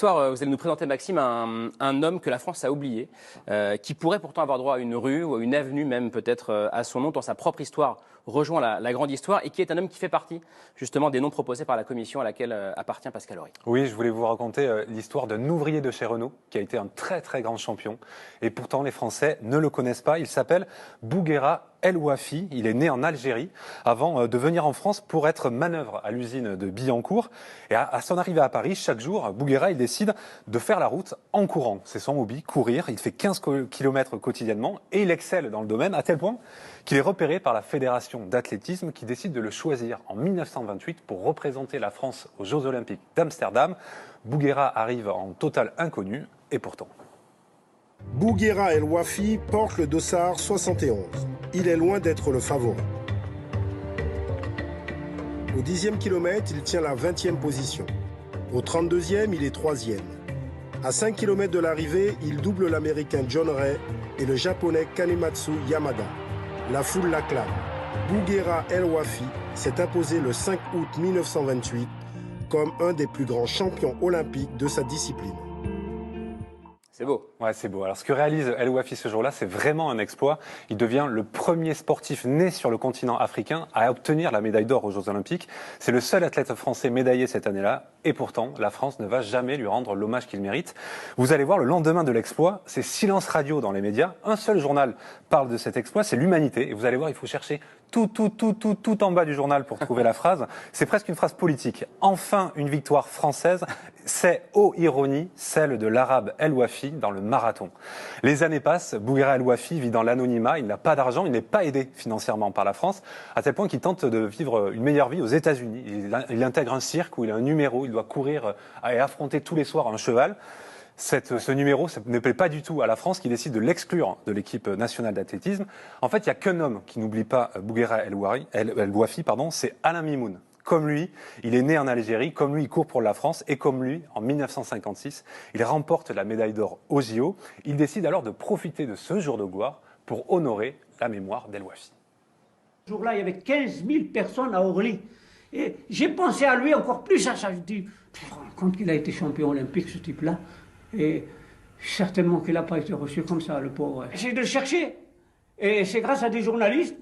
soir, vous allez nous présenter, Maxime, un homme que la France a oublié, qui pourrait pourtant avoir droit à une rue ou à une avenue même peut-être à son nom, dans sa propre histoire rejoint la grande histoire, et qui est un homme qui fait partie justement des noms proposés par la commission à laquelle appartient Pascal Horry. Oui, je voulais vous raconter l'histoire d'un ouvrier de chez Renault qui a été un très très grand champion. Et pourtant les Français ne le connaissent pas. Il s'appelle Bouguera El Ouafi. Il est né en Algérie avant de venir en France pour être manœuvre à l'usine de Billancourt. Et à son arrivée à Paris, chaque jour, Bouguera il décide de faire la route en courant. C'est son hobby, courir. Il fait 15 km quotidiennement et il excelle dans le domaine à tel point qu'il est repéré par la Fédération d'athlétisme qui décide de le choisir en 1928 pour représenter la France aux Jeux Olympiques d'Amsterdam. Bouguera arrive en total inconnu et pourtant. Bouguera El Ouafi porte le dossard 71. Il est loin d'être le favori. Au 10e kilomètre, il tient la 20e position. Au 32e, il est 3e. À 5 km de l'arrivée, il double l'Américain John Ray et le Japonais Kanematsu Yamada. La foule l'acclame. Bouguera El Ouafi s'est imposé le 5 août 1928 comme un des plus grands champions olympiques de sa discipline. C'est beau. Ouais, c'est beau. Alors, ce que réalise El Ouafi ce jour-là, c'est vraiment un exploit. Il devient le premier sportif né sur le continent africain à obtenir la médaille d'or aux Jeux Olympiques. C'est le seul athlète français médaillé cette année-là. Et pourtant, la France ne va jamais lui rendre l'hommage qu'il mérite. Vous allez voir, le lendemain de l'exploit, c'est silence radio dans les médias. Un seul journal parle de cet exploit, c'est l'Humanité. Et vous allez voir, il faut chercher tout en bas du journal pour trouver la phrase. C'est presque une phrase politique. Enfin, une victoire française. C'est, ô ironie, celle de l'arabe El Ouafi dans le marathon. Les années passent, Bouguera El Ouafi vit dans l'anonymat, il n'a pas d'argent, il n'est pas aidé financièrement par la France, à tel point qu'il tente de vivre une meilleure vie aux États-Unis. Il intègre un cirque où il a un numéro, il doit courir et affronter tous les soirs un cheval. Ce numéro ne plaît pas du tout à la France qui décide de l'exclure de l'équipe nationale d'athlétisme. En fait, il n'y a qu'un homme qui n'oublie pas Bouguera El Ouafi, c'est Alain Mimoun. Comme lui, il est né en Algérie, comme lui, il court pour la France, et comme lui, en 1956, il remporte la médaille d'or aux JO. Il décide alors de profiter de ce jour de gloire pour honorer la mémoire d'El Ouafi. Ce jour-là, il y avait 15 000 personnes à Orly. Et j'ai pensé à lui encore plus à ça. Je dis, tu te rends compte qu'il a été champion olympique, ce type-là? Et certainement qu'il n'a pas été reçu comme ça, le pauvre. J'ai de le chercher. Et c'est grâce à des journalistes,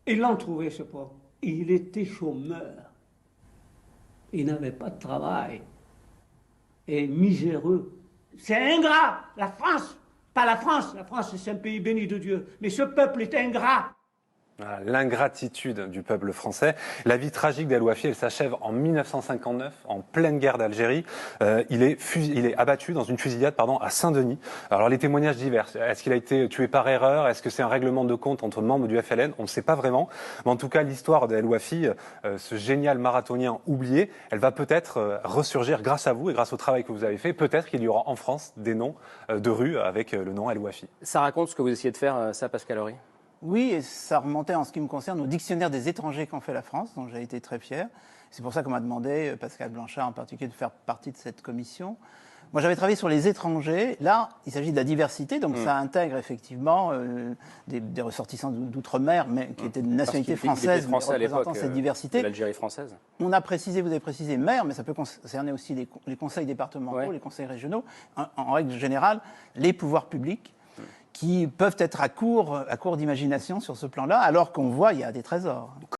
ils l'ont trouvé, ce pauvre. Il était chômeur. Il n'avait pas de travail. Et miséreux. C'est ingrat, la France. Pas la France. La France, c'est un pays béni de Dieu. Mais ce peuple est ingrat. L'ingratitude du peuple français. La vie tragique d'El Ouafi, elle s'achève en 1959, en pleine guerre d'Algérie. Il est abattu dans une fusillade à Saint-Denis. Alors les témoignages divers. Est-ce qu'il a été tué par erreur? Est-ce que c'est un règlement de compte entre membres du FLN? On ne sait pas vraiment. Mais en tout cas, l'histoire d'El Ouafi, ce génial marathonien oublié, elle va peut-être ressurgir grâce à vous et grâce au travail que vous avez fait. Peut-être qu'il y aura en France des noms de rues avec le nom El Ouafi. Ça raconte ce que vous essayez de faire, ça, Pascal Horry? Oui, et ça remontait en ce qui me concerne au dictionnaire des étrangers qu'en fait la France, dont j'ai été très fier. C'est pour ça qu'on m'a demandé, Pascal Blanchard en particulier, de faire partie de cette commission. Moi, j'avais travaillé sur les étrangers. Là, il s'agit de la diversité, donc ça intègre effectivement des ressortissants d'outre-mer, mais qui étaient de nationalité française, mais représentant cette diversité. L'Algérie française. On a précisé, vous avez précisé maire, mais ça peut concerner aussi les conseils départementaux, les conseils régionaux. En règle générale, les pouvoirs publics, qui peuvent être à court d'imagination sur ce plan-là, alors qu'on voit il y a des trésors.